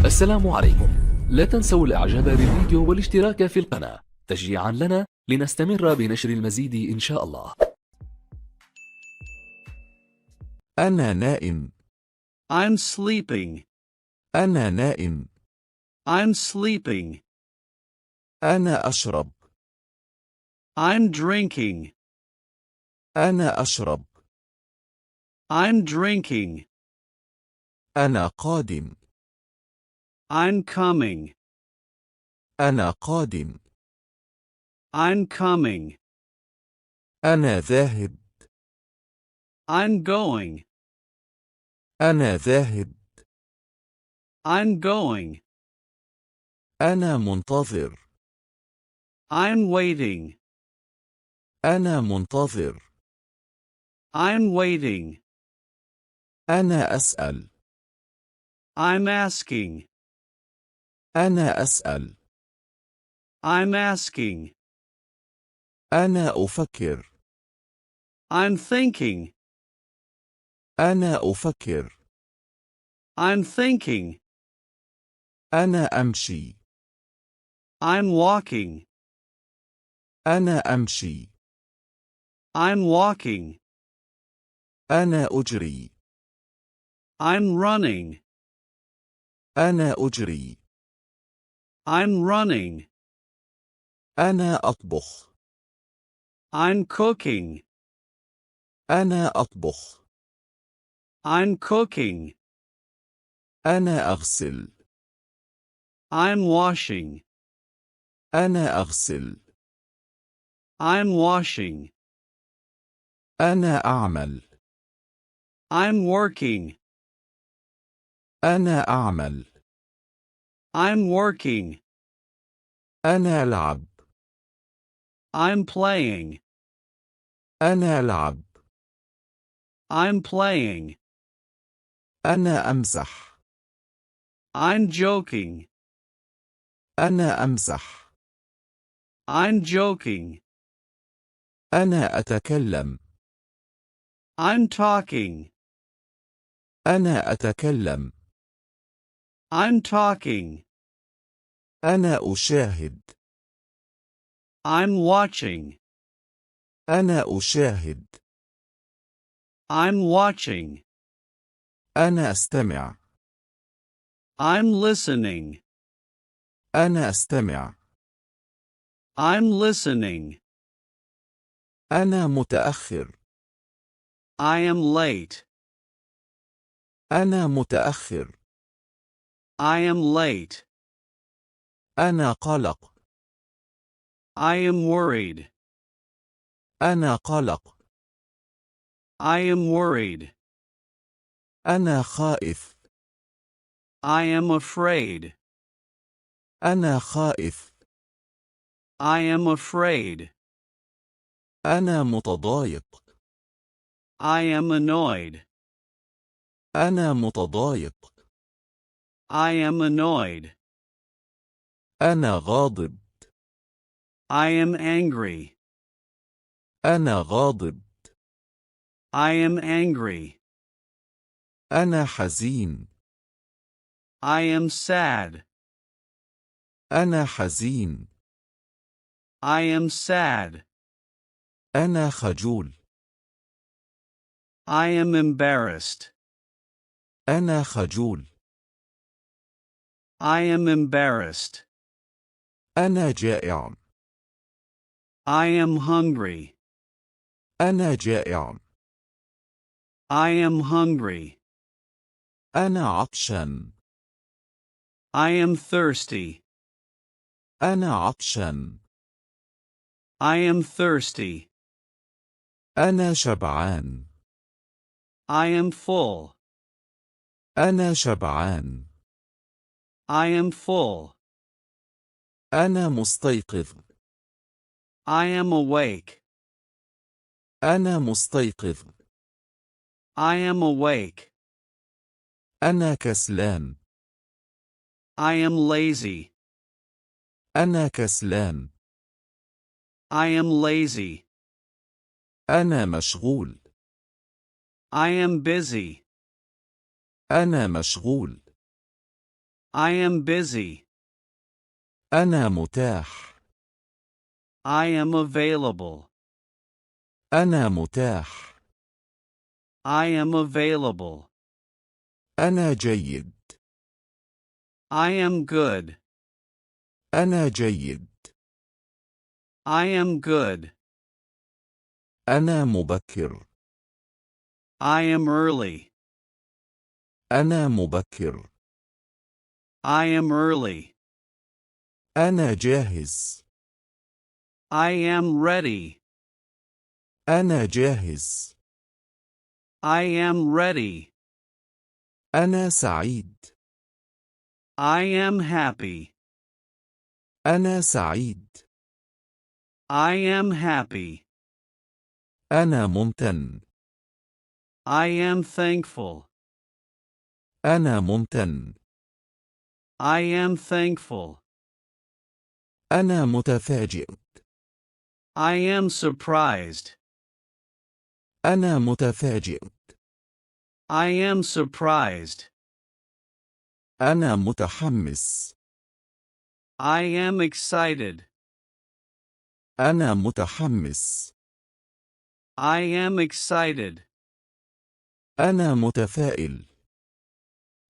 السلام عليكم. لا تنسوا الإعجاب بالفيديو والاشتراك في القناة تشجيعا لنا لنستمر بنشر المزيد إن شاء الله. أنا نائم. I'm sleeping. أنا نائم. I'm sleeping. أنا أشرب. I'm drinking. أنا أشرب. I'm drinking. أنا قادم. I'm coming. أنا قادم. I'm coming. أنا ذاهب. I'm going. أنا ذاهب. I'm going. أنا منتظر. I'm waiting. أنا منتظر. I'm waiting. أنا أسأل. I'm asking. أنا أسأل. I'm asking. أنا أفكر. I'm thinking. أنا أفكر. I'm thinking. أنا أمشي. I'm walking. أنا أمشي. I'm walking. أنا أجري. I'm running. أنا أجري. I'm running. أنا أطبخ. I'm cooking. أنا أطبخ. I'm cooking. أنا أغسل. I'm washing. أنا أغسل. I'm washing. أنا أعمل. I'm working. أنا أعمل. I'm working. أنا ألعب. I'm playing. أنا ألعب. I'm playing. أنا أمزح. I'm joking. أنا أمزح. I'm joking. أنا أتكلم. I'm talking. أنا أتكلم. I'm talking. أنا أشاهد. I'm watching. أنا أشاهد. I'm watching. أنا أستمع. I'm listening. أنا أستمع. I'm listening. أنا متأخر. I am late. أنا متأخر. I am late. أنا قلق. I am worried. أنا قلق. I am worried. أنا خائف. I am afraid. أنا خائف. I am afraid. أنا متضايق. I am annoyed. أنا متضايق. I am annoyed. أنا غاضب. I am angry. أنا غاضب. I am angry. أنا حزين. I am sad. أنا حزين. I am sad. أنا خجول. I am embarrassed. أنا خجول. I am embarrassed. أنا جائع. I am hungry. أنا جائع. I am hungry. أنا عطشان. I am thirsty. أنا عطشان. I am thirsty. أنا شبعان. I am full. أنا شبعان. I am full. أنا مستيقظ. I am awake. أنا مستيقظ. I am awake. أنا كسلان. I am lazy. أنا كسلان. I am lazy. أنا مشغول. I am busy. أنا مشغول. I am busy. أنا متاح. I am available. أنا متاح. I am available. أنا جيد. I am good. أنا جيد. I am good. أنا مبكر. I am early. أنا مبكر. I am early. أنا جاهز. I am ready. أنا جاهز. I am ready. أنا سعيد. I am happy. أنا سعيد. I am happy. أنا ممتن. I am thankful. أنا ممتن. I am thankful. أنا متفاجئ. I am surprised. أنا متفاجئ. I am surprised. أنا متحمس. I am excited. أنا متحمس. I am excited. أنا متفائل.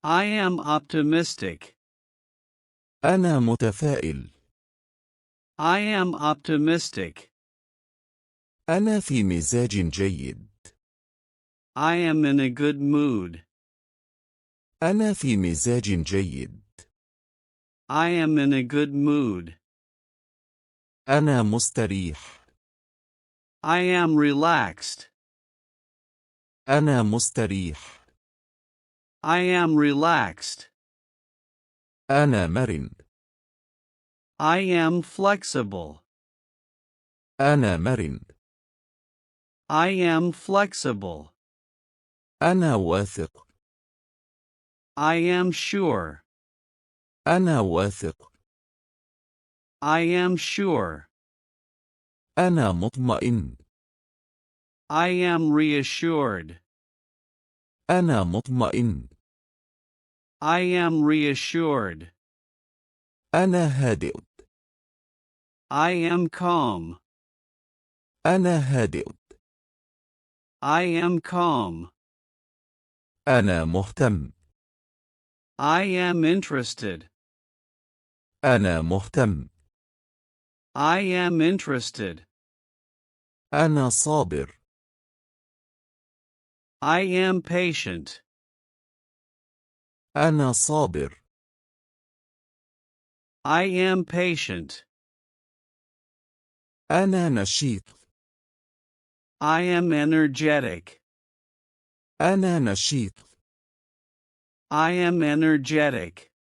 I am optimistic. أنا متفائل. I am optimistic. أنا في مزاج جيد. I am in a good mood. أنا في مزاج جيد. I am in a good mood. أنا مستريح. I am relaxed. أنا مستريح. I am relaxed. أنا مرن. I am flexible. أنا مرن. I am flexible. أنا واثق. I am sure. أنا واثق. I am sure. أنا مطمئن. I am reassured. أنا مطمئن. I am reassured. أنا هادئ. I am calm. أنا هادئ. I am calm. أنا مهتم. I am interested. أنا مهتم. I am interested. أنا صابر. I am patient. أنا صابر. I am patient. أنا نشيط. I am energetic. أنا نشيط. I am energetic.